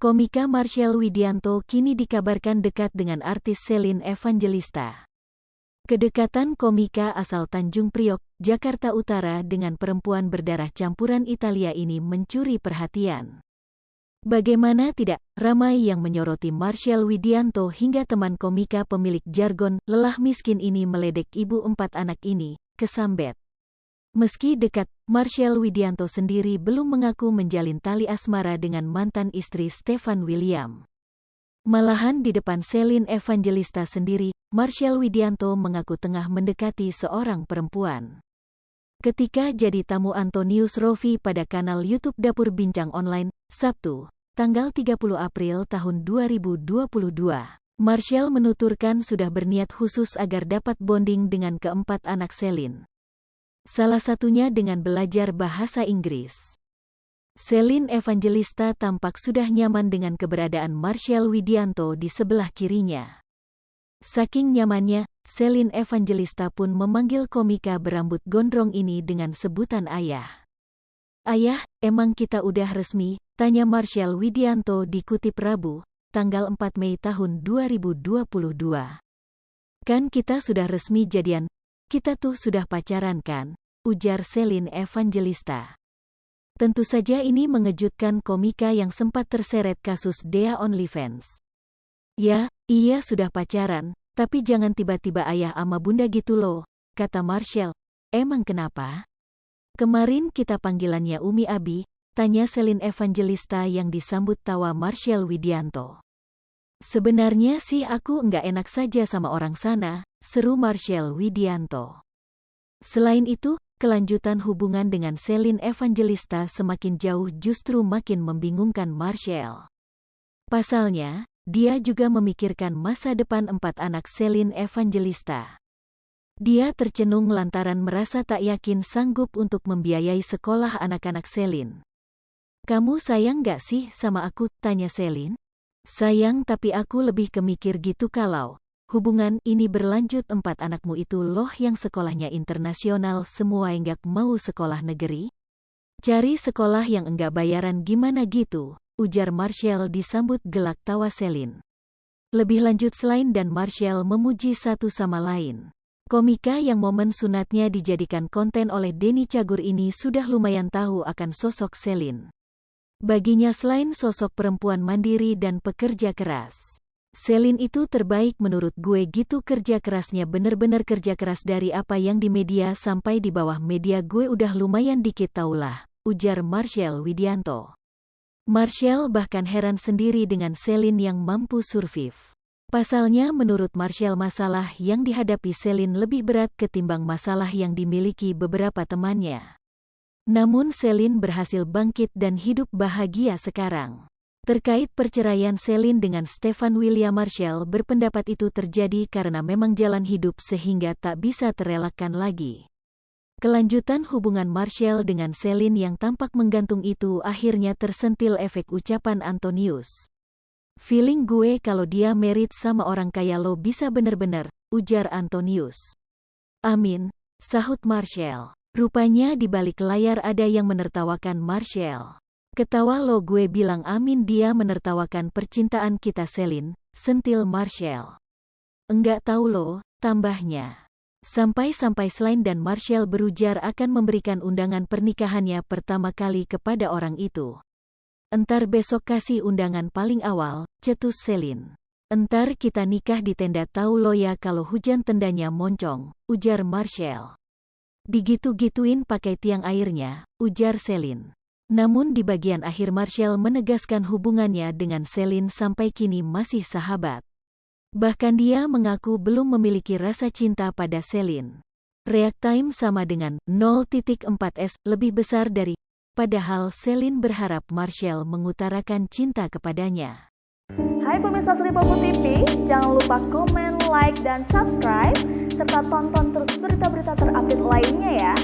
Komika Marshell Widianto kini dikabarkan dekat dengan artis Shelin Evangelista. Kedekatan komika asal Tanjung Priok, Jakarta Utara dengan perempuan berdarah campuran Italia ini mencuri perhatian. Bagaimana tidak, ramai yang menyoroti Marshell Widianto hingga teman komika pemilik jargon lelah miskin ini meledek ibu 4 anak ini, kesambet. Meski dekat, Marshell Widianto sendiri belum mengaku menjalin tali asmara dengan mantan istri Stefan William. Malahan di depan Shelin Evangelista sendiri, Marshell Widianto mengaku tengah mendekati seorang perempuan. Ketika jadi tamu Antonius Rofi pada kanal YouTube Dapur Bincang Online, Sabtu, tanggal 30 April tahun 2022, Marshell menuturkan sudah berniat khusus agar dapat bonding dengan keempat anak Shelin. Salah satunya dengan belajar bahasa Inggris. Shelin Evangelista tampak sudah nyaman dengan keberadaan Marshell Widianto di sebelah kirinya. Saking nyamannya, Shelin Evangelista pun memanggil komika berambut gondrong ini dengan sebutan ayah. "Ayah, emang kita udah resmi?" tanya Marshell Widianto dikutip Rabu, tanggal 4 Mei tahun 2022. "Kan kita sudah resmi jadian. Kita tuh sudah pacaran kan?" ujar Shelin Evangelista. Tentu saja ini mengejutkan komika yang sempat terseret kasus Dea OnlyFans. "Ya, iya sudah pacaran, tapi jangan tiba-tiba ayah ama bunda gitu loh," kata Marshell. "Emang kenapa? Kemarin kita panggilannya Umi Abi," tanya Shelin Evangelista yang disambut tawa Marshell Widianto. "Sebenarnya sih aku nggak enak saja sama orang sana," seru Marshell Widianto. Selain itu, kelanjutan hubungan dengan Shelin Evangelista semakin jauh justru makin membingungkan Marshell. Pasalnya, dia juga memikirkan masa depan 4 anak Shelin Evangelista. Dia tercenung lantaran merasa tak yakin sanggup untuk membiayai sekolah anak-anak Shelin. "Kamu sayang gak sih sama aku?" tanya Shelin. "Sayang, tapi aku lebih kemikir gitu kalau hubungan ini berlanjut 4 anakmu itu loh yang sekolahnya internasional semua enggak mau sekolah negeri. Cari sekolah yang enggak bayaran gimana gitu," ujar Marshell disambut gelak tawa Shelin. Lebih lanjut Shelin dan Marshell memuji satu sama lain. Komika yang momen sunatnya dijadikan konten oleh Denny Cagur ini sudah lumayan tahu akan sosok Shelin. Baginya selain sosok perempuan mandiri dan pekerja keras, Shelin itu terbaik menurut gue gitu, kerja kerasnya bener-bener kerja keras, dari apa yang di media sampai di bawah media gue udah lumayan dikit taulah, ujar Marshell Widianto. Marshell bahkan heran sendiri dengan Shelin yang mampu survive. Pasalnya menurut Marshell masalah yang dihadapi Shelin lebih berat ketimbang masalah yang dimiliki beberapa temannya. Namun Shelin berhasil bangkit dan hidup bahagia sekarang. Terkait perceraian Shelin dengan Stefan William, Marshell berpendapat itu terjadi karena memang jalan hidup sehingga tak bisa terelakkan lagi. Kelanjutan hubungan Marshell dengan Shelin yang tampak menggantung itu akhirnya tersentil efek ucapan Antonius. "Feeling gue kalau dia married sama orang kaya lo bisa bener-bener," ujar Antonius. "Amin," sahut Marshell. Rupanya di balik layar ada yang menertawakan Marshell. "Ketawa lo, gue bilang amin dia menertawakan percintaan kita Shelin," sentil Marshell. "Enggak tahu lo," tambahnya. Sampai-sampai Shelin dan Marshell berujar akan memberikan undangan pernikahannya pertama kali kepada orang itu. "Entar besok kasih undangan paling awal," cetus Shelin. "Entar kita nikah di tenda tahu lo ya kalau hujan tendanya moncong," ujar Marshell. "Digitu-gituin pakai tiang airnya," ujar Shelin. Namun di bagian akhir Marshell menegaskan hubungannya dengan Shelin sampai kini masih sahabat. Bahkan dia mengaku belum memiliki rasa cinta pada Shelin. React time sama dengan 0.4s lebih besar dari, padahal Shelin berharap Marshell mengutarakan cinta kepadanya. Hai pemirsa Sri Popo TV, jangan lupa komen, like, dan subscribe, serta tonton terus berita-berita terupdate lainnya ya.